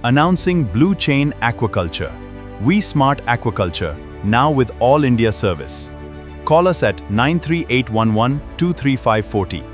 Announcing Blue Chain Aquaculture. We Smart Aquaculture, now with All India service. Call us at 93811 23540.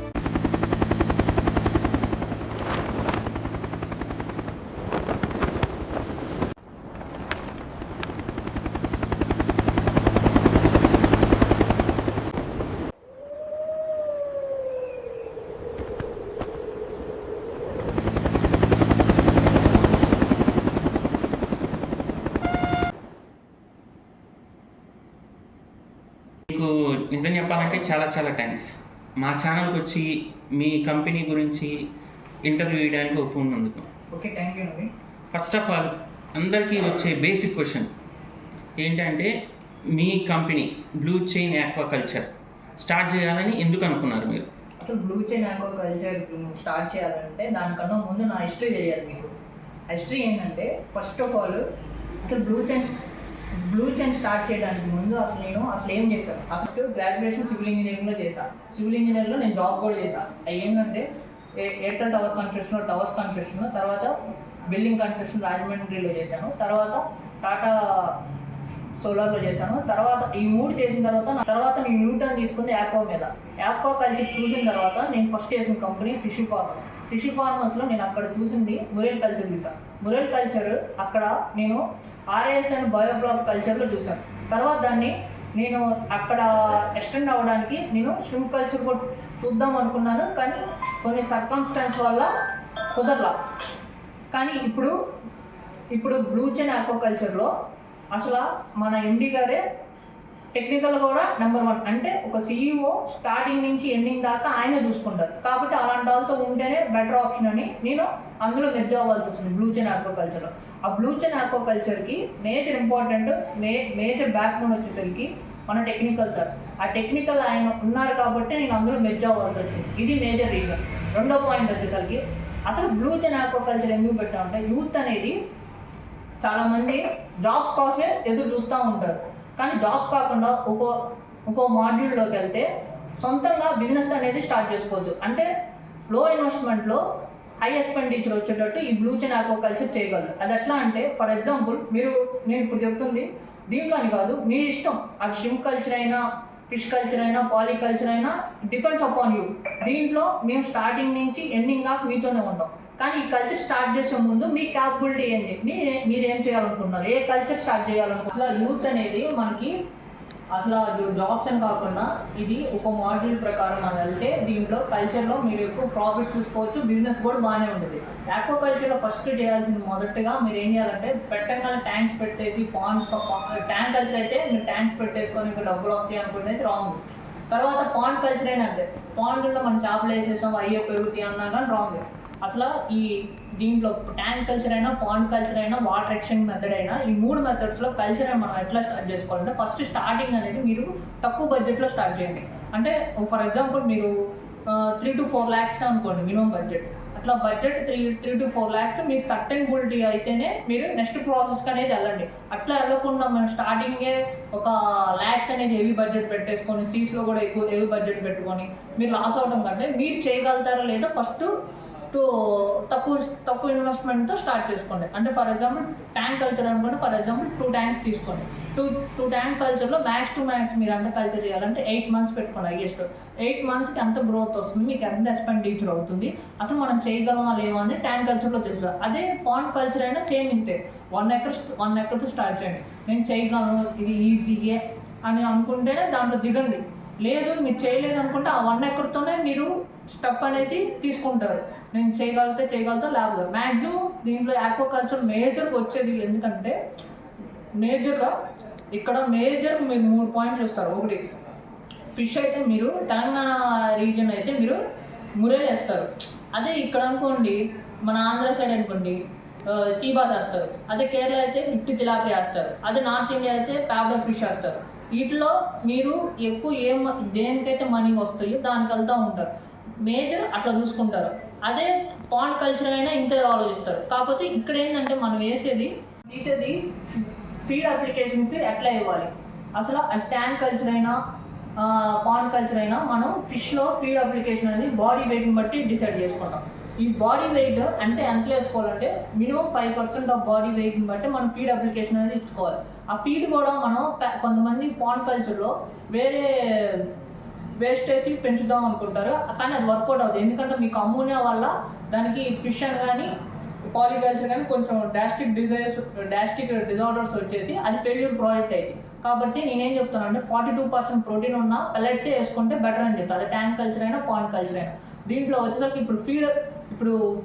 మీకు నిజం చెప్పాలంటే చాలా thanks మా ఛానల్కి వచ్చి మీ కంపెనీ గురించి ఇంటర్వ్యూ ఇవ్వడానికి ఒప్పుకున్నందుకు. ఓకే, థ్యాంక్ యూ అండి. ఫస్ట్ ఆఫ్ ఆల్ అందరికీ వచ్చే బేసిక్ క్వశ్చన్ ఏంటంటే మీ company blue chain aquaculture start చేయాలని ఎందుకు అనుకున్నారు మీరు? అసలు బ్లూ చైన్ ఆక్వాకల్చర్ స్టార్ట్ చేయాలంటే దానికన్నా ముందు నా హిస్టరీ తెలియాలి మీకు. హిస్టరీ ఏంటంటే ఫస్ట్ ఆఫ్ ఆల్ అసలు బ్లూ చైన్ స్టార్ట్ చేయడానికి ముందు అసలు ఏం చేశాను? అసలు గ్రాడ్యుయేషన్ సివిల్ ఇంజనీరింగ్లో చేశాను. సివిల్ ఇంజనీరింగ్లో నేను జాబ్ కూడా చేశాను. అవి ఏంటంటే ఎయిర్టెల్ టవర్ కన్స్ట్రక్షన్, తర్వాత బిల్డింగ్ కన్స్ట్రక్షన్ రాజమండ్రిలో చేశాను, తర్వాత టాటా సోలార్లో చేశాను. తర్వాత ఈ 3 చేసిన తర్వాత నేను న్యూటన్ తీసుకుంది ఆక్వాకల్చర్ చూసిన తర్వాత నేను ఫస్ట్ చేసిన కంపెనీ ఫిష్ ఫార్మర్స్లో నేను అక్కడ చూసింది మురెల్ కల్చర్ చూసాను. మురెల్ కల్చర్ అక్కడ నేను ఆర్ఎస్ అండ్ బయోఫ్లాక్ కల్చర్లో చూసాను. తర్వాత దాన్ని నేను అక్కడ ఎక్స్టెండ్ అవ్వడానికి నేను షింప్ కల్చర్ కూడా చూద్దాం అనుకున్నాను, కానీ కొన్ని సర్కమ్స్టాన్స్ వల్ల కుదరలా. కానీ ఇప్పుడు బ్లూ చైన్ ఆక్వాకల్చర్లో అసలు మన ఎండి గారే టెక్నికల్ కూడా నెంబర్ 1. అంటే ఒక CEO స్టార్టింగ్ నుంచి ఎండింగ్ దాకా ఆయన చూసుకుంటారు. కాబట్టి అలాంటి వాళ్ళతో ఉంటేనే బెటర్ ఆప్షన్ అని నేను అందులో మెర్జ్ అవ్వాల్సి వస్తుంది బ్లూ చైన్ ఆక్వాకల్చర్లో. ఆ బ్లూ చైన్ ఆక్వాకల్చర్కి major important major backbone వచ్చేసరికి మన టెక్నికల్ సార్. ఆ టెక్నికల్ ఆయన ఉన్నారు కాబట్టి నేను అందులో మెర్జ్ అవ్వాల్సి వచ్చింది. ఇది మేజర్ రీజన్. రెండో పాయింట్ వచ్చేసరికి అసలు బ్లూ చైన్ ఆక్వాకల్చర్ ఎందుకు పెట్టామంటే యూత్ అనేది చాలామంది జాబ్స్ కోసమే ఎదురు చూస్తూ ఉంటారు. కానీ జాబ్స్ కాకుండా ఒక్కో మాడ్యూల్లోకి వెళ్తే సొంతంగా బిజినెస్ అనేది స్టార్ట్ చేసుకోవచ్చు. అంటే లో ఇన్వెస్ట్మెంట్లో హై ఎక్స్పెండిచర్ వచ్చేటట్టు ఈ బ్లూ చైన్ ఆక్వాకల్చర్ చేయగలరు. అది ఎట్లా అంటే ఫర్ ఎగ్జాంపుల్ నేను ఇప్పుడు చెప్తుంది దీంట్లో అని కాదు, మీ ఇష్టం. అది షింప్ కల్చర్ అయినా, ఫిష్ కల్చర్ అయినా, పాలికల్చర్ అయినా, డిపెండ్స్ అపాన్ యూ. దీంట్లో మేము స్టార్టింగ్ నుంచి ఎండింగ్ దాకా మీతోనే ఉంటాం. కానీ ఈ కల్చర్ స్టార్ట్ చేసే ముందు మీ క్యాపబిలిటీ ఏంటి, మీరు ఏం చేయాలనుకుంటున్నారు, ఏ కల్చర్ స్టార్ట్ చేయాలనుకుంటున్నారు. అసలు యూత్ అనేది మనకి అసలు జాబ్స్ అని కాకుండా ఇది ఒక మాడ్యూల్ ప్రకారం మనం వెళ్తే దీంట్లో కల్చర్లో మీరు ఎక్కువ ప్రాఫిట్స్ చూసుకోవచ్చు, బిజినెస్ కూడా బాగానే ఉంటుంది. ఆక్వాకల్చర్లో ఫస్ట్ చేయాల్సింది మొదటగా మీరు ఏం చేయాలంటే పెట్టగానే ట్యాంక్స్ పెట్టేసి ట్యాంక్ కల్చర్ అయితే మీరు ట్యాంక్స్ పెట్టేసుకొని ఇంకా డబ్బులు వస్తాయి అనుకునేది రాంగ్. తర్వాత పాండ్ కల్చర్ అయినా అంతే. పాండ్లో మనం చేపలు వేసేసాం అయ్యో పెరుగుతాయి అన్నా కానీ రాంగ్. అసలు ఈ దీంట్లో ట్యాంక్ కల్చర్ అయినా, పాండ్ కల్చర్ అయినా, వాటర్ ఎక్స్చేంజ్ మెథడ్ అయినా, ఈ 3 మెథడ్స్లో కల్చర్ మనం ఎట్లా స్టార్ట్ చేసుకోవాలంటే ఫస్ట్ స్టార్టింగ్ అనేది మీరు తక్కువ బడ్జెట్లో స్టార్ట్ చేయండి. అంటే ఫర్ ఎగ్జాంపుల్ మీరు 3 to 4 lakhs అనుకోండి మినిమం బడ్జెట్. అట్లా బడ్జెట్ 3 to 4 lakhs మీకు సర్టెనబిలిటీ అయితేనే మీరు నెక్స్ట్ ప్రాసెస్కి అనేది వెళ్ళండి. అట్లా వెళ్ళకుండా మనం స్టార్టింగే ఒక lakhs అనేది హెవీ బడ్జెట్ పెట్టేసుకొని సీస్లో కూడా ఎక్కువ హెవీ బడ్జెట్ పెట్టుకొని మీరు లాస్ అవడం కంటే మీరు చేయగలుగుతారా లేదా ఫస్ట్ తక్కువ ఇన్వెస్ట్మెంట్తో స్టార్ట్ చేసుకోండి. అంటే ఫర్ ఎగ్జాంపుల్ ట్యాంక్ కల్చర్ అనుకోండి, ఫర్ ఎగ్జాంపుల్ 2 tanks తీసుకోండి. 2 tank కల్చర్లో మ్యాక్స్ టు మ్యాక్స్ మీరు అంత కల్చర్ చేయాలంటే 8 months పెట్టుకోండి. హైయెస్ట్ 8 monthsకి ఎంత గ్రోత్ వస్తుంది, మీకు ఎంత ఎక్స్పెండిచర్ అవుతుంది, అసలు మనం చేయగలమా లేవా అని ట్యాంక్ కల్చర్లో తెలుసు. అదే పాండ్ కల్చర్ అయినా సేమ్ ఇంతే. 1 acreతో స్టార్ట్ చేయండి. నేను చేయగలను, ఇది ఈజీగా అని అనుకుంటేనే దాంట్లో దిగండి. లేదు మీరు చేయలేదు అనుకుంటే ఆ 1 acreతోనే మీరు స్టెప్ అనేది తీసుకుంటారు. నేను చేయగలుగుతా లేకపోతే మ్యాక్సిమం దీంట్లో ఆక్వాకల్చర్ మేజర్గా వచ్చేది ఎందుకంటే మేజర్గా ఇక్కడ మీరు 3 పాయింట్లు చూస్తారు. ఒకటి ఫిష్ అయితే మీరు తెలంగాణ రీజియన్ అయితే మీరు మురేలు వేస్తారు. అదే ఇక్కడ అనుకోండి మన ఆంధ్ర సైడ్ అనుకోండి సీబాస్ వేస్తారు. అదే కేరళ అయితే నిట్టి తిలాపియా వేస్తారు. అదే నార్త్ ఇండియా అయితే పాబ్లర్ ఫిష్ వేస్తారు. వీటిలో మీరు ఎక్కువ దేనికైతే మనీ వస్తాయో దానికి వెళ్తూ ఉంటారు. మేజర్ అట్లా చూసుకుంటారు. అదే పాండ్ కల్చర్ అయినా ఇంతే ఆలోచిస్తారు. కాకపోతే ఇక్కడ ఏంటంటే మనం తీసేది ఫీడ్ అప్లికేషన్స్ ఎట్లా ఇవ్వాలి. అసలు ట్యాంక్ కల్చర్ అయినా పాండ్ కల్చర్ అయినా మనం ఫిష్లో ఫీడ్ అప్లికేషన్ అనేది బాడీ వెయిట్ని బట్టి డిసైడ్ చేసుకుంటాం. ఈ బాడీ వెయిట్ అంటే ఎంత వేసుకోవాలంటే మినిమం 5% ఆఫ్ బాడీ వెయిట్ని బట్టి మనం ఫీడ్ అప్లికేషన్ అనేది ఇచ్చుకోవాలి. ఆ ఫీడ్ కూడా మనం కొంతమంది పాండ్ కల్చర్లో వేరే వేస్ట్ వేసి పెంచుదాం అనుకుంటారు, కానీ అది వర్కౌట్ అవుతుంది. ఎందుకంటే మీకు అమ్మోనియా వల్ల దానికి ఫిష్ అని కానీ పాలికల్చర్ కానీ కొంచెం డాస్టిక్ డిజార్డర్స్ వచ్చేసి అది ఫెయిల్యూర్ ప్రాజెక్ట్ అయింది. కాబట్టి నేనేం చెప్తాను అంటే 42% ప్రోటీన్ ఉన్న పెల్లెట్సే వేసుకుంటే బెటర్ అని చెప్తాను. అది ట్యాంక్ కల్చర్ అయినా పాండ్ కల్చర్ అయినా. దీంట్లో వచ్చేసరికి ఇప్పుడు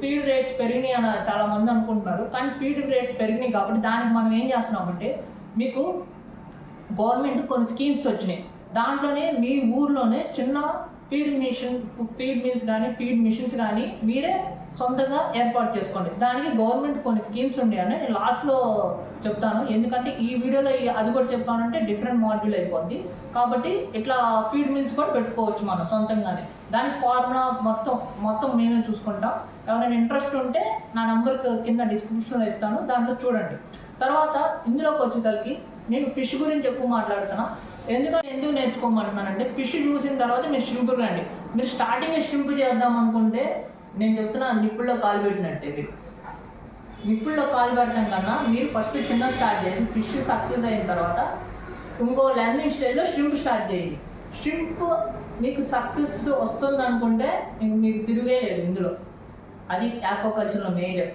ఫీడ్ రేట్స్ పెరిగినాయి అని చాలా మంది అనుకుంటున్నారు, కానీ ఫీడ్ రేట్స్ పెరిగినాయి కాబట్టి దానికి మనం ఏం చేస్తున్నామంటే మీకు గవర్నమెంట్ కొన్ని స్కీమ్స్ వచ్చినాయి. దాంట్లోనే మీ ఊర్లోనే చిన్న ఫీడ్ మిల్స్ కానీ ఫీడ్ మిషన్స్ కానీ మీరే సొంతంగా ఏర్పాటు చేసుకోండి. దానికి గవర్నమెంట్ కొన్ని స్కీమ్స్ ఉన్నాయని నేను లాస్ట్లో చెప్తాను, ఎందుకంటే ఈ వీడియోలో అది కూడా చెప్తానంటే డిఫరెంట్ మాడ్యూల్ అయిపోద్ది. కాబట్టి ఇట్లా ఫీడ్ మిల్స్ కూడా పెట్టుకోవచ్చు మనం సొంతంగానే. దానికి ఫార్ములా మొత్తం మేమే చూసుకుంటాం. ఎవరైనా ఇంట్రెస్ట్ ఉంటే నా నెంబర్కి కింద డిస్క్రిప్షన్లో ఇస్తాను, దాంట్లో చూడండి. తర్వాత ఇందులోకి వచ్చేసరికి నేను ఫిష్ గురించి ఎక్కువ మాట్లాడుతున్నా. ఎందుకు నేర్చుకోమంటున్నానంటే ఫిష్ చూసిన తర్వాత మీరు షింప్ రండి. మీరు స్టార్టింగ్ షింప్ చేద్దాం అనుకుంటే నేను చెప్తున్నా నిప్పుల్లో కాలు పెట్టినట్టే. మీరు నిప్పుల్లో కాలు పెట్టడం కన్నా మీరు ఫస్ట్ చిన్న స్టార్ట్ చేసి ఫిష్ సక్సెస్ అయిన తర్వాత ఇంకో లెర్నింగ్ స్టేజ్లో షింప్ స్టార్ట్ చేయండి. షింప్ మీకు సక్సెస్ వస్తుంది అనుకుంటే మీకు తిరిగే లేదు ఇందులో. అది ఆక్వాకల్చర్లో మేజర్.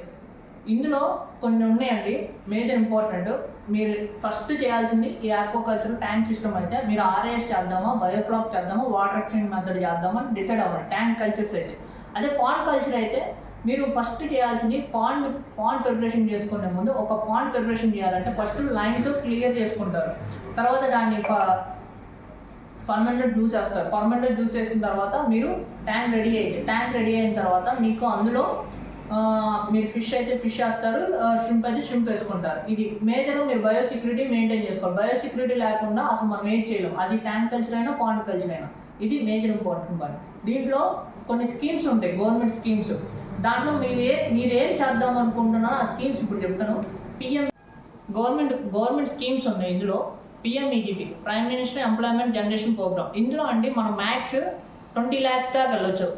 ఇందులో కొన్ని ఉన్నాయండి మేజర్ ఇంపార్టెంట్. మీరు ఫస్ట్ చేయాల్సింది ఈ ఆక్వాకల్చర్ ట్యాంక్ సిస్టమ్ అయితే మీరు ఆర్ఏఎస్ చేద్దామా, బయోఫ్లాక్ చేద్దామా, వాటర్ ఎక్స్చేంజ్ మెథడ్ చేద్దామా అని డిసైడ్ అవ్వాలి ట్యాంక్ కల్చర్స్ అయితే. అదే పాండ్ కల్చర్ అయితే మీరు ఫస్ట్ చేయాల్సింది పాండ్ ప్రిపరేషన్ చేసుకునే ముందు ఒక పాండ్ ప్రిపరేషన్ చేయాలంటే ఫస్ట్ లైన్తో క్లియర్ చేసుకుంటారు. తర్వాత దాన్ని ఫర్మెంటెడ్ జ్యూస్ వేస్తారు. ఫర్మెంటెడ్ జ్యూస్ వేసిన తర్వాత మీరు ట్యాంక్ రెడీ అయిన తర్వాత మీకు అందులో మీరు ఫిష్ అయితే ఫిష్ వేస్తారు, షింప్ అయితే షింప్ వేసుకుంటారు. ఇది మేజర్. మీరు బయోసెక్యూరిటీ మెయింటైన్ చేసుకోవాలి. బయోసెక్యూరిటీ లేకుండా అసలు మనం ఏం చేయలేం, అది ట్యాంక్ కల్చర్ అయినా పాండ్ కల్చర్ అయినా. ఇది మేజర్ ఇంపార్టెంట్ పాయింట్. దీంట్లో కొన్ని స్కీమ్స్ ఉంటాయి, గవర్నమెంట్ స్కీమ్స్. దాంట్లో మీరు ఏం చేద్దాం అనుకుంటున్నారో ఆ స్కీమ్స్ ఇప్పుడు చెప్తాను. గవర్నమెంట్ స్కీమ్స్ ఉన్నాయి ఇందులో. PMEGP, prime minister employment generation program. ఇందులో అంటే మనం మ్యాక్స్ 20 lakhs దాకా వెళ్ళొచ్చు.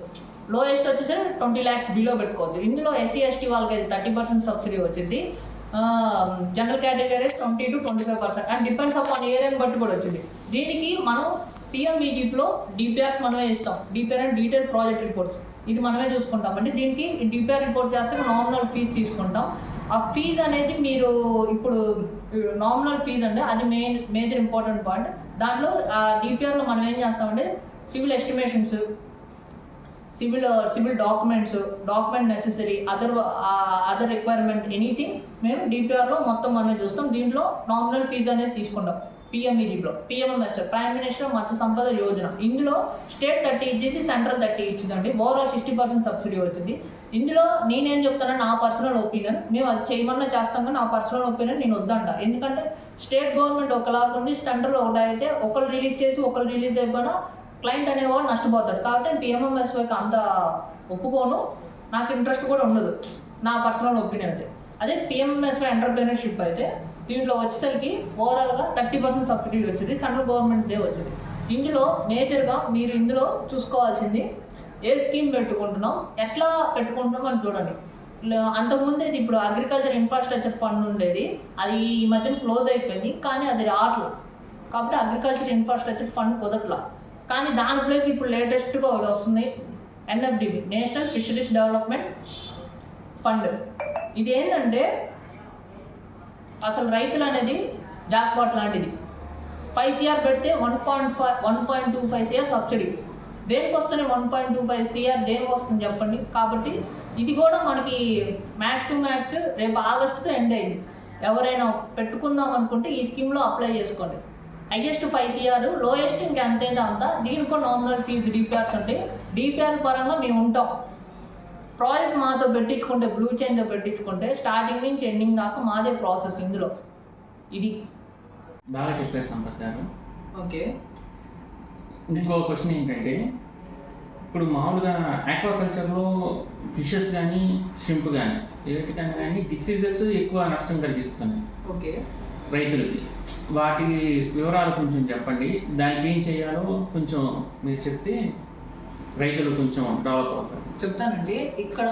లోయెస్ట్ వచ్చేసరి 20 lakhs బిలో పెట్టుకోవచ్చు. ఇందులో SC ST వాళ్ళకి అయితే 30% సబ్సిడీ వచ్చింది. General categories 20 to 25%. And depends upon ఏరియాని బట్టి కూడా వచ్చింది. దీనికి మనం PMEGPలో DPRs మనమే ఇస్తాం. DPR and detail project reports ఇది మనమే చూసుకుంటాం. అంటే దీనికి DPR రిపోర్ట్ చేస్తే నామినల్ ఫీజు తీసుకుంటాం. ఆ ఫీజు అనేది మీరు ఇప్పుడు నామినల్ ఫీజు అంటే అది మేజర్ ఇంపార్టెంట్ పాయింట్. దాంట్లో DPRలో మనం ఏం చేస్తామంటే civil estimations, civil document necessary, other requirement anything మేము DPRలో మొత్తం మనమే చూస్తాం. దీంట్లో నామినల్ ఫీజు అనేది తీసుకుంటాం. PMEGPలో PMMS, prime minister Matsya Sampada Yojana. ఇందులో స్టేట్ 30 ఇచ్చేసి సెంట్రల్ 30 ఇచ్చిందండి. ఓవరాల్ 60% సబ్సిడీ వచ్చింది. ఇందులో నేనేం చెప్తానని నా పర్సనల్ ఒపీనియన్, మేము అది చేయమన్నా చేస్తాం కానీ నా పర్సనల్ ఒపీనియన్ నేను వద్దంట. ఎందుకంటే స్టేట్ గవర్నమెంట్ ఒకలాగా ఉండి సెంట్రల్ ఒకటి అయితే ఒకరు రిలీజ్ చేసి ఒకరు రిలీజ్ అయిపోయినా క్లయింట్ అనేవాడు నష్టపోతాడు. కాబట్టి నేను PMMS వైపు అంత ఒప్పుకోను, నాకు ఇంట్రెస్ట్ కూడా ఉండదు, నా పర్సనల్ ఒపీనియన్ అయితే. అదే PMMS ఎంటర్ప్రెన్యూర్షిప్ అయితే దీంట్లో వచ్చేసరికి ఓవరాల్గా 30% సబ్సిడీ వచ్చింది, సెంట్రల్ గవర్నమెంట్దే వచ్చింది. ఇందులో మేజర్గా మీరు ఇందులో చూసుకోవాల్సింది ఏ స్కీమ్ పెట్టుకుంటున్నాం, ఎట్లా పెట్టుకుంటున్నాం అని చూడండి. అంతకుముందు అయితే ఇప్పుడు అగ్రికల్చర్ ఇన్ఫ్రాస్ట్రక్చర్ ఫండ్ ఉండేది, అది ఈ మధ్యన క్లోజ్ అయిపోయింది, కానీ అది రావట్లేదు. కాబట్టి అగ్రికల్చర్ ఇన్ఫ్రాస్ట్రక్చర్ ఫండ్ కుదరట్లా. కానీ దాని ప్లేస్ ఇప్పుడు లేటెస్ట్గా ఒకటి వస్తుంది, NFDP, national fisheries development fund. ఇది ఏంటంటే అసలు రైతులు అనేది జాక్పాట్ లాంటిది. 5 CR పెడితే 1.25 CR సబ్సిడీ. దేనికి వస్తుంది 1.25 CR దేనికి వస్తుంది చెప్పండి. కాబట్టి ఇది కూడా మనకి మ్యాక్స్ టు మ్యాక్స్ రేపు ఆగస్టుతో ఎండ్ అయింది. ఎవరైనా పెట్టుకుందాం అనుకుంటే ఈ స్కీమ్లో అప్లై చేసుకోండి. హైయెస్ట్ 5 CR, లోయెస్ట్ ఇంకా ఎంతైందో అంత. దీనికి కూడా నామినల్ ఫీజు DPRs ఉంటాయి. DPR పరంగా మేము ఉంటాం. ప్రాజెక్ట్ మాతో పెట్టించుకుంటే, బ్లూ చైన్తో పెట్టించుకుంటే స్టార్టింగ్ నుంచి ఎండింగ్ దాకా మాదే ప్రాసెస్ ఇందులో. ఇది బాగా చెప్పారు సంపత్ గారు. ఓకే. ఇంకో క్వశ్చన్ ఏంటంటే, ఇప్పుడు మామూలుగా ఆక్వాకల్చర్లో ఫిషెస్ కానీ షింప్ కానీ ఏటికన్నా కానీ డిసీజెస్ ఎక్కువ నష్టం కలిగిస్తున్నాయి ఓకే రైతులకి. వాటి వివరాలు కొంచెం చెప్పండి, దానికి ఏం చేయాలో కొంచెం మీరు చెప్తే రైతులు కొంచెం డెవలప్ అవుతారు? చెప్తానండి. ఇక్కడ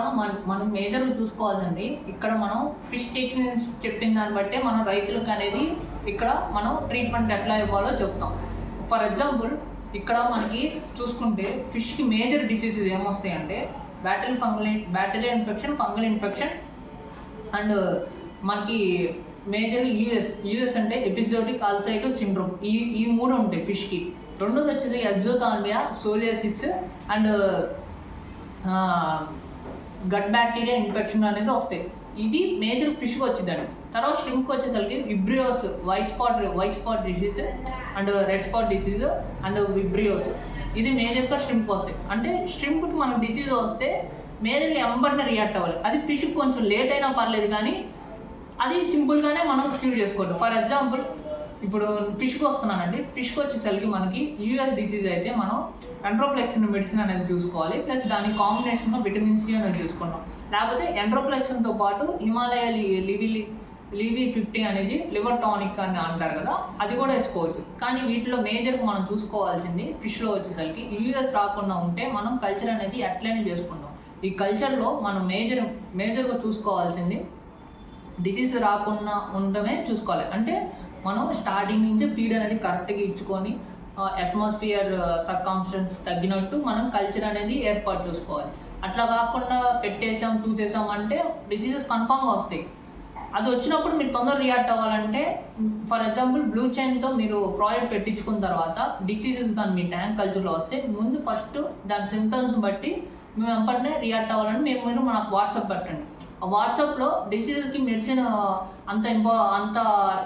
మనం మేజర్గా చూసుకోవాల్సింది, ఇక్కడ మనం ఫిష్ టెక్నిక్స్ చెప్పిన దాన్ని బట్టే మనం రైతులకు అనేది ఇక్కడ మనం ట్రీట్మెంట్ ఎట్లా ఇవ్వాలో చెప్తాం. ఫర్ ఎగ్జాంపుల్ ఇక్కడ మనకి చూసుకుంటే ఫిష్కి మేజర్ డిసీజెస్ ఏమొస్తాయి అంటే bacteria infection, fungal infection and మనకి మేజర్ యూఎస్ అంటే ఎపిజోటిక్ అల్సైటిస్ సిండ్రోమ్. ఈ మూడు ఉంటాయి ఫిష్కి. రెండోది వచ్చేసి exophthalmia, psoriasis and gut bacteria infection అనేది వస్తాయి. ఇది మేజర్ ఫిష్కి వచ్చిందండి. తర్వాత షింప్కి వచ్చేసరికి vibrios, white spot disease and red spot disease and vibrios. ఇది మేజర్గా షింప్కి వస్తాయి. అంటే షింప్కి మనకు డిసీజ్ వస్తే మేజర్గా ఎంబడిన రియాక్ట్ అవ్వాలి. అది ఫిష్కి కొంచెం లేట్ అయినా పర్లేదు, కానీ అది సింపుల్గానే మనం క్యూర్ చేసుకోవచ్చు. ఫర్ ఎగ్జాంపుల్ ఇప్పుడు ఫిష్కి వస్తున్నానండి. ఫిష్కి వచ్చేసరికి మనకి యూఎస్ డిసీజ్ అయితే మనం ఎండ్రోఫ్లెక్సిన్ మెడిసిన్ అనేది చూసుకోవాలి. ప్లస్ దాని కాంబినేషన్లో విటమిన్ సి అనేది చూసుకున్నాం. లేకపోతే ఎండ్రోఫ్లెక్సిన్తో పాటు హిమాలయ లీవీ 50 అనేది లివర్ టానిక్ అని అంటారు కదా, అది కూడా వేసుకోవచ్చు. కానీ వీటిలో మేజర్గా మనం చూసుకోవాల్సింది ఫిష్లో వచ్చేసరికి యూఎస్ రాకుండా ఉంటే మనం కల్చర్ అనేది అట్లనే చేసుకుంటాం. ఈ కల్చర్లో మనం మేజర్గా చూసుకోవాల్సింది డిసీజ్ రాకుండా ఉండమే చూసుకోవాలి. అంటే మనం స్టార్టింగ్ నుంచి ఫీడ్ అనేది కరెక్ట్గా ఇచ్చుకొని అట్మాస్ఫియర్ సర్కమ్స్టెన్స్ తగ్గినట్టు మనం కల్చర్ అనేది ఏర్పాటు చేసుకోవాలి. అట్లా కాకుండా చూసేసాం అంటే డిసీజెస్ కన్ఫామ్గా వస్తాయి. అది వచ్చినప్పుడు మీరు తొందరగా రియాక్ట్ అవ్వాలంటే ఫర్ ఎగ్జాంపుల్ బ్లూ చైన్తో మీరు ప్రాజెక్ట్ పెట్టించుకున్న తర్వాత డిసీజెస్ కానీ మీ ట్యాంక్ కల్చర్లో వస్తే ముందు ఫస్ట్ దాని సిమ్టమ్స్ బట్టి మేము వెంటనే రియాక్ట్ అవ్వాలని మీరు మనకు వాట్సాప్ పెట్టండి. ఆ వాట్సాప్లో డిసీజెస్కి మెడిసిన్ అంత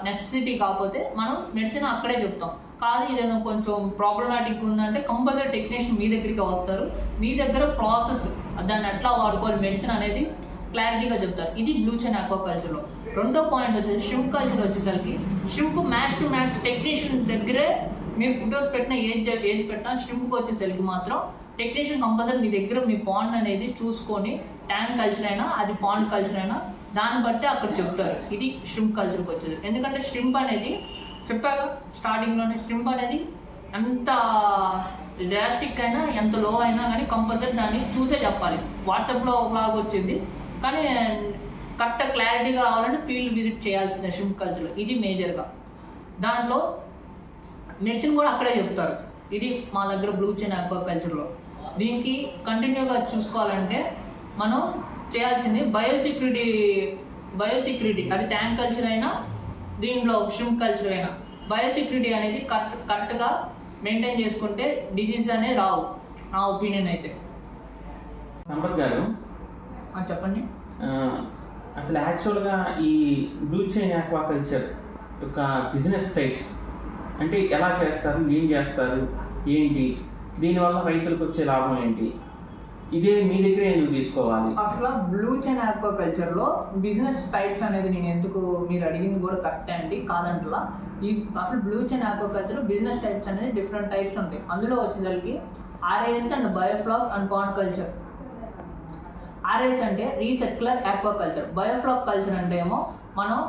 నెసెసిటీ కాకపోతే మనం మెడిసిన్ అక్కడే చెప్తాం. కాదు ఇదేదో కొంచెం ప్రాబ్లమాటిక్ ఉందంటే కంపల్సరీ టెక్నీషియన్ మీ దగ్గరికి వస్తారు. మీ దగ్గర ప్రాసెస్ దాన్ని ఎట్లా వాడుకోవాలి మెడిసిన్ అనేది క్లారిటీగా చెప్తారు. ఇది బ్లూ చైన్ ఆక్వాకల్చర్లో. రెండో పాయింట్ వచ్చేసి షింప్ కల్చర్ వచ్చేసరికి shrimp match to match technician దగ్గరే మీరు ఫొటోస్ పెట్టినా ఏది పెట్టినా షింప్కి వచ్చేసరికి మాత్రం టెక్నీషియన్ కంపల్సరీ మీ దగ్గర మీ పాండ్ అనేది చూసుకొని ట్యాంక్ కల్చర్ అయినా అది పాండ్ కల్చర్ అయినా దాన్ని బట్టి అక్కడ చెప్తారు. ఇది షింప్ కల్చర్కి వచ్చేది. ఎందుకంటే షింప్ అనేది చెప్పాక స్టార్టింగ్లోనే షింప్ అనేది ఎంత డ్రాస్టిక్ అయినా ఎంత లో అయినా కానీ కంపల్సరీ దాన్ని చూసే చెప్పాలి. వాట్సాప్లో ఒకలాగా వచ్చింది, కానీ కరెక్ట్ క్లారిటీగా రావాలంటే ఫీల్డ్ విజిట్ చేయాల్సిందే షింప్ కల్చర్లో. ఇది మేజర్గా. దాంట్లో మెడిసిన్ కూడా అక్కడే చెప్తారు. ఇది మా దగ్గర బ్లూ చైన్ ఆక్వాకల్చర్లో. దీనికి కంటిన్యూగా చూసుకోవాలంటే మనం చేయాల్సింది బయోసెక్యూరిటీ అది ట్యాంక్ కల్చర్ అయినా దీంట్లో షింప్ కల్చర్ అయినా బయోసెక్యూరిటీ అనేది కరెక్ట్గా మెయింటైన్ చేసుకుంటే డిసీజ్ అనేది రావు, నా ఒపీనియన్ అయితే. సంపత్ గారు చెప్పండి. అసలు యాక్చువల్గా ఈ బ్లూ చైన్ ఆక్వాకల్చర్ యొక్క బిజినెస్ టైప్స్ అంటే ఎలా చేస్తారు, ఏం చేస్తారు, ఏంటి, దీనివల్ల రైతులకు వచ్చే లాభం ఏంటి, ఇదే మీ దగ్గర ఎందుకు తీసుకోవాలి? అసలు బ్లూ చైన్ ఆక్వాకల్చర్లో బిజినెస్ టైప్స్ అనేది నేను ఎందుకు మీరు అడిగింది కూడా కరెక్ట్ అండి, కాదంటలా. అసలు బ్లూ చైన్ ఆక్వాకల్చర్లో బిజినెస్ టైప్స్ అనేది డిఫరెంట్ టైప్స్ ఉంటాయి. అందులో వచ్చేసరికి RIS and biofloc and pond culture. RIS అంటే రీసర్క్యులర్ ఆక్వాకల్చర్. బయోఫ్లాక్ కల్చర్ అంటే ఏమో మనం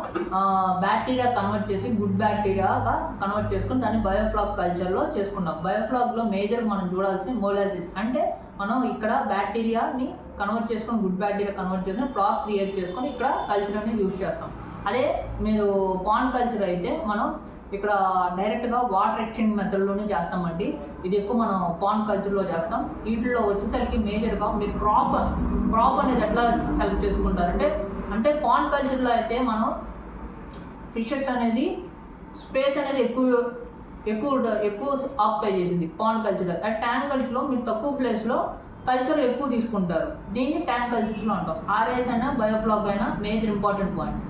బ్యాక్టీరియా కన్వర్ట్ చేసి గుడ్ బ్యాక్టీరియాగా కన్వర్ట్ చేసుకుని దాన్ని బయోఫ్లాక్ కల్చర్లో చేసుకున్నాం. బయోఫ్లాక్లో మేజర్ మనం చూడాల్సింది మోలాసిస్. అంటే మనం ఇక్కడ బ్యాక్టీరియాని కన్వర్ట్ చేసుకొని గుడ్ బ్యాక్టీరియా కన్వర్ట్ చేసుకొని ఫ్లాక్ క్రియేట్ చేసుకొని ఇక్కడ కల్చర్ అనేది యూజ్ చేస్తాం. అదే మీరు పాండ్ కల్చర్ అయితే మనం ఇక్కడ డైరెక్ట్గా వాటర్ ఎక్స్చేంజ్ మెథడ్లోనే చేస్తామండి. ఇది ఎక్కువ మనం పాండ్ కల్చర్లో చేస్తాం. వీటిలో వచ్చేసరికి మేజర్గా మీరు క్రాప్ అనేది ఎట్లా సెలెక్ట్ చేసుకుంటారంటే అంటే పాండ్ కల్చర్లో అయితే మనం ఫిషెస్ అనేది స్పేస్ అనేది ఎక్కువ ఆక్యుపై చేసింది పాండ్ కల్చర్లో. ట్యాంక్ కల్చర్లో మీరు తక్కువ ప్లేస్లో కల్చర్ ఎక్కువ తీసుకుంటారు. దీన్ని ట్యాంక్ కల్చర్స్లో అంటాం. ఆర్ఐఎస్ అయినా బయోఫ్లాక్ అయినా మేజర్ ఇంపార్టెంట్ పాయింట్.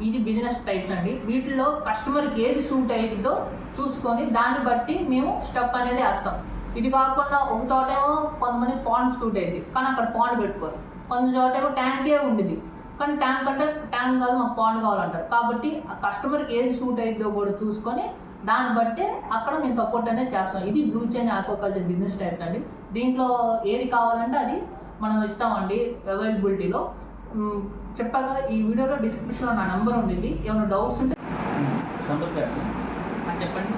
ఇది బిజినెస్ టైప్స్ అండి. వీటిలో కస్టమర్కి ఏది సూట్ అయ్యిందో చూసుకొని దాన్ని బట్టి మేము స్టెప్ అనేది వేస్తాం. ఇది కాకుండా ఒక చోటేమో కొంతమంది పాండ్ సూట్ అయ్యింది కానీ అక్కడ పాండ్ పెట్టుకోరు. కొంత చోటేమో ట్యాంకే ఉండింది కానీ ట్యాంక్ కాదు మాకు పాండ్ కావాలంటారు. కాబట్టి ఆ కస్టమర్కి ఏది సూట్ అయ్యిందో కూడా చూసుకొని దాన్ని బట్టి అక్కడ మేము సపోర్ట్ అనేది చేస్తాం. ఇది blue chain aquaculture business types అండి. దీంట్లో ఏది కావాలంటే అది మనం ఇస్తామండి అవైలబిలిటీలో. చెప్పాక ఈ వీడియోలో డిస్క్రిప్షన్లో నా నెంబర్ ఉండింది. ఏమైనా డౌట్స్ ఉంటే సంపత్ గారు చెప్పండి.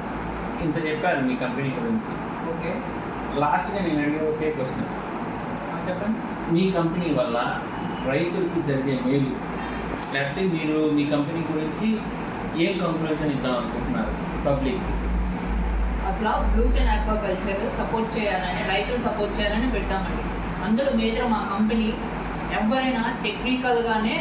ఇంత చెప్పారు మీ కంపెనీ గురించి. ఓకే. లాస్ట్గా నేను అడిగే ఒకే క్వశ్చన్, చెప్పండి. మీ కంపెనీ వల్ల రైతులకి జరిగే మేలు, లేకపోతే మీరు మీ కంపెనీ గురించి ఏం కంక్లూజన్ ఇద్దాం అనుకుంటున్నారు పబ్లిక్? అసలు బ్లూ చైన్ ఆక్వాకల్చర్ సపోర్ట్ చేయాలని, రైతులు సపోర్ట్ చేయాలని పెట్టామండి. అందులో మేజర్ మా కంపెనీ ఎవరైనా టెక్నికల్గానే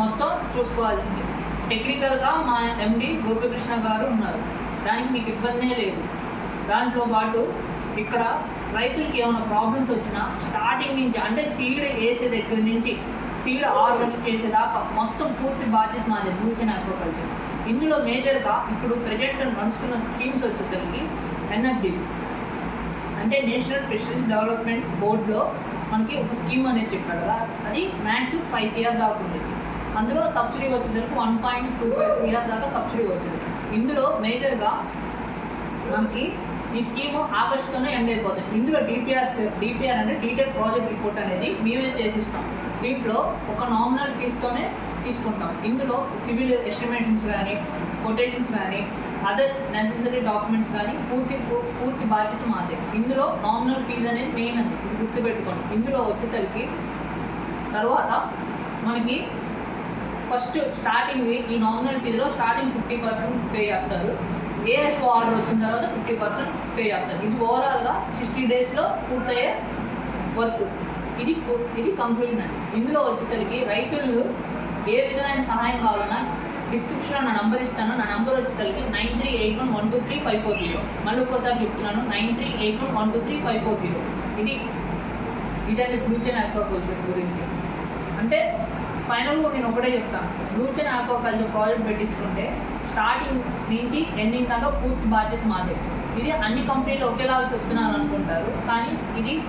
మొత్తం చూసుకోవాల్సింది. టెక్నికల్గా మా ఎండి గోపికృష్ణ గారు ఉన్నారు, దానికి మీకు ఇబ్బందే లేదు. దాంట్లో పాటు ఇక్కడ రైతులకి ఏమైనా ప్రాబ్లమ్స్ వచ్చినా స్టార్టింగ్ నుంచి, అంటే సీడ్ వేసే దగ్గర నుంచి సీడ్ హార్వెస్ట్ చేసేదాకా మొత్తం పూర్తి బాధ్యత మాది బ్లూ చైన్ ఆక్వాకల్చర్. ఇందులో మేజర్గా ఇప్పుడు ప్రజెంట్ నడుస్తున్న స్కీమ్స్ వచ్చేసరికి ఎన్ఎఫ్డిబి అంటే నేషనల్ ఫిషరీస్ డెవలప్మెంట్ బోర్డులో మనకి ఒక స్కీమ్ అనేది చెప్పాడు కదా, అది మ్యాక్స్ 5 CR దాకా ఉంది. అందులో సబ్సిడీ వచ్చేసరికి 1.25 CR దాకా సబ్సిడీ వచ్చింది. ఇందులో మేజర్గా మనకి ఈ స్కీమ్ ఆగస్టులోనే ఎండ్ అయిపోతుంది. ఇందులో డిపిఆర్ అంటే డీటెయిల్ ప్రాజెక్ట్ రిపోర్ట్ అనేది మేమే చేసిస్తాం. దీంట్లో ఒక నామినల్ ఫీజుతోనే తీసుకుంటాం. ఇందులో సివిల్ ఎస్టిమేషన్స్ కానీ, కొటేషన్స్ కానీ, అదర్ నెసెసరీ డాక్యుమెంట్స్ కానీ పూర్తి బాధ్యత మాదే. ఇందులో నామినల్ ఫీజు అనేది మెయిన్ అండి, ఇది గుర్తుపెట్టుకోండి. ఇందులో వచ్చేసరికి తర్వాత మనకి ఫస్ట్ స్టార్టింగ్ ఈ నామినల్ ఫీజులో స్టార్టింగ్ 50% పే చేస్తారు. ఏఎస్ఓ ఆర్డర్ వచ్చిన తర్వాత 50% పే చేస్తారు. ఇది ఓవరాల్గా 60 డేస్లో పూర్తయ్యే వర్క్. ఇది కంక్లూజన్ అండి. ఇందులో వచ్చేసరికి రైతులు ఏ విధమైన సహాయం కావాలన్నా డిస్క్రిప్షన్లో నా నంబర్ ఇస్తాను. నా నంబర్ వచ్చేసరికి 9381123540. మళ్ళీ ఒక్కోసారి చెప్తున్నాను, 9381123540. ఇదండి బ్లూ చైన్ ఆక్వాకల్చర్ గురించి. అంటే ఫైనల్గా నేను ఒకటే చెప్తాను, బ్లూ చైన్ ఆక్వాకల్చర్ ప్రాజెక్ట్ పెట్టించుకుంటే స్టార్టింగ్ నుంచి ఎండింగ్ దాకా పూర్తి బాధ్యత మాదే. ఇది అన్ని కంపెనీలు ఒకేలాగా చెప్తున్నాను అనుకుంటారు, కానీ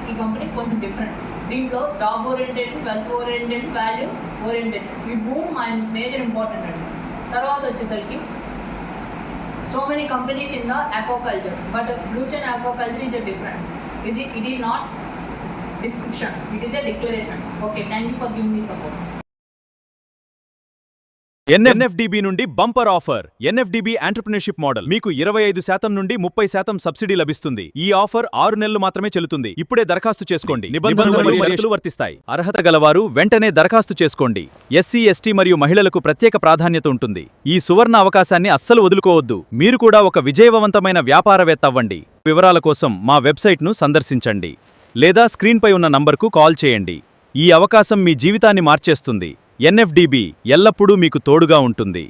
ఈ కంపెనీ కొంచెం డిఫరెంట్. దీంట్లో job orientation, wealth orientation, value orientation, ఈ మూడు మా మేజర్ ఇంపార్టెంట్ అండి. తర్వాత వచ్చేసరికి so many companies in the aquaculture, but blue chain aquaculture is a different. It is not description, it is a declaration. Okay, thank you for giving me support. NFDB నుండి bumper offer. NFDB entrepreneurship model మీకు 25% నుండి 30% subsidy లభిస్తుంది. ఈ offer 6 నెలలు మాత్రమే చెల్లుతుంది. ఇప్పుడే దరఖాస్తు చేసుకోండి. నిబంధనలు మరియు షరతులు వర్తిస్తాయి. అర్హత గలవారు వెంటనే దరఖాస్తు చేసుకోండి. ఎస్సీ, ఎస్టీ మరియు మహిళలకు ప్రత్యేక ప్రాధాన్యత ఉంటుంది. ఈ సువర్ణ అవకాశాన్ని అస్సలు వదులుకోవద్దు. మీరు కూడా ఒక విజయవంతమైన వ్యాపారవేత్త అవ్వండి. వివరాల కోసం మా వెబ్సైట్ను సందర్శించండి లేదా స్క్రీన్పై ఉన్న నంబర్కు కాల్ చేయండి. ఈ అవకాశం మీ జీవితాన్ని మార్చేస్తుంది. ఎన్ఎఫ్డిబి ఎల్లప్పుడూ మీకు తోడుగా ఉంటుంది.